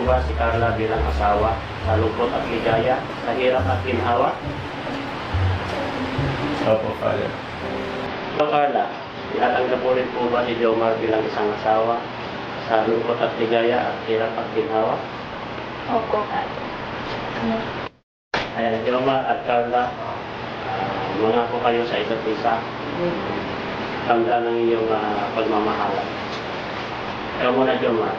ba si Carla bilang asawa sa lungkot at ligaya, sa hirap at ginhawa? Opo, Father. Ikaw, Carla, tinatanggap mo rin po ba si Jomar bilang isang asawa sa lungkot at ligaya at hirap at ginhawa? Opo, Father. Ayan, Jomar at Carla, mga po kayo sa isa't isa. Tanda ng iyong pagmamahalan. Ikaw muna, Jomar.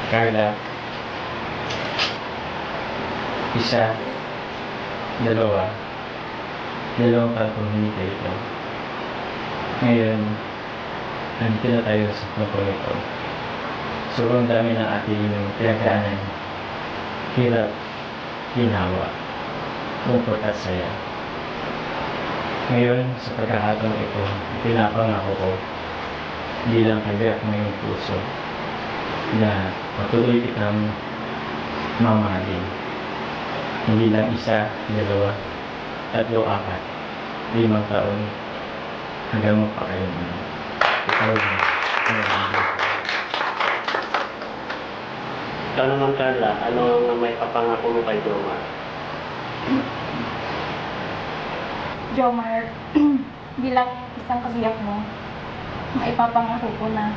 Carla, isa, dalawang taon hindi kayo ito. Ngayon, nandito na tayo sa mundo ito. Sobrang dami ng ating pinagdaanan, hirap, ginawa, lungkot at saya. Ngayon, sa pagkakataon ito, pinapangako ko bilang kabiyak ng iyong puso na patuloy kitang mamahalin. Hindi lang isa, dalawa, tatlo, apat, 5 taon hanggang magpakailanman. Ikaw na. Ikaw naman, Carla, ano ang may papangako mo kay Jomar? Jomar, bilang isang kabiyak mo, maipapangako ko na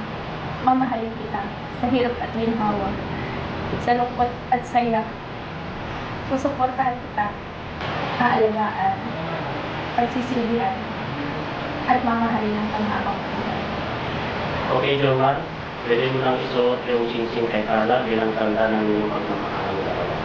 mamahalin kita sa hirap at ginhawa, sa lungkot at saya. Susuportahan kita, aalagaan, pagsisilbihan, at mamahalin ng panghabang buhay. Okay, Jomar, pwede mo lang isuot yung singsing kay Carla bilang tanda ng iyong pagmamahal ng dalawa.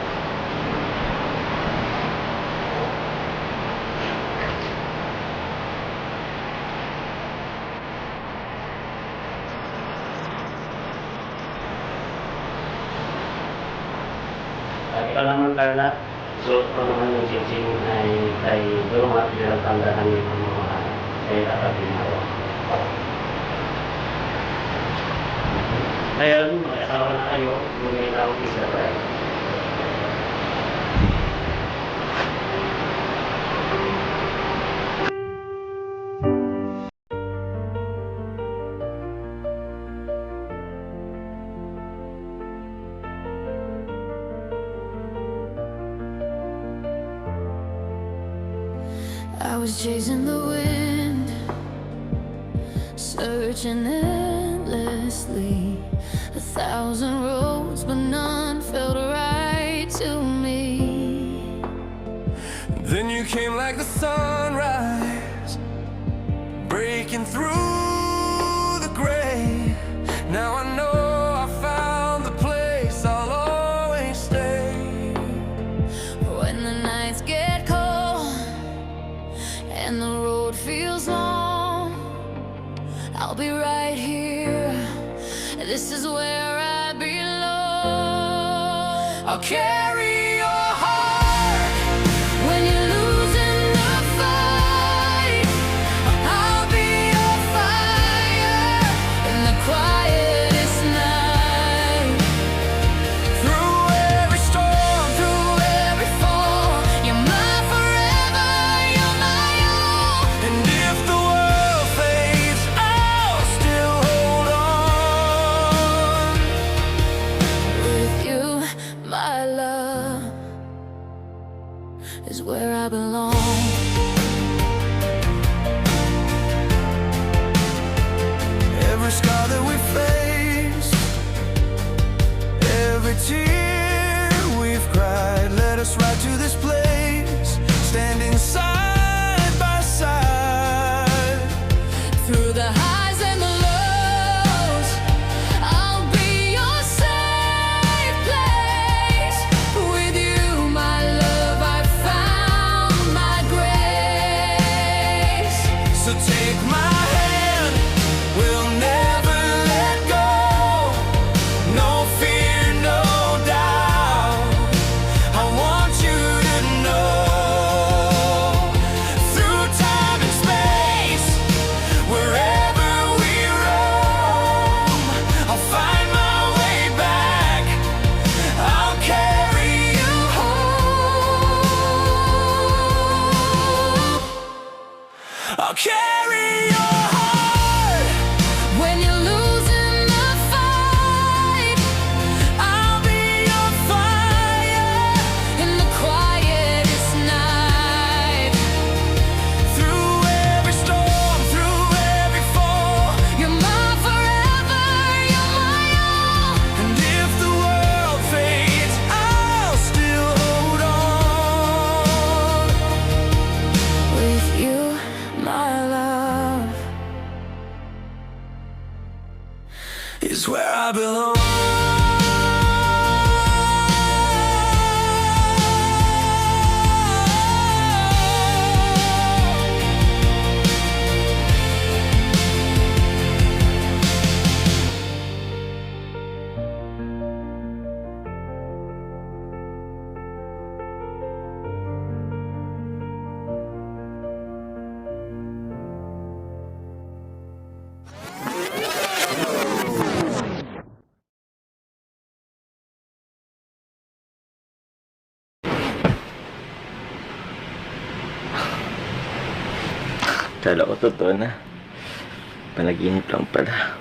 Ikaw naman, Carla, isuot ko naman yung singsing kay Jomar bilang tanda ng iyong pagmamahal sa hirap at ginhawa. Ngayon, mag-asawa na kayo, guminaw isa tayo. I was chasing the wind, searching endlessly, 1,000 roads, but none felt right to me. Then you came like the sunrise, breaking through the gray. Now I know I found the place I'll always stay. When the nights get cold and the road feels long, I'll be right here. This is where I belong. I'll carry your heart When you're losing the fight, I'll be your fire in the quietest night. through every storm, Through every fall, you're my forever, you're my all. and if the world fades, I'll still hold on. With you, my love. is where I belong. Kala ko totoo na. Panaginip lang pala.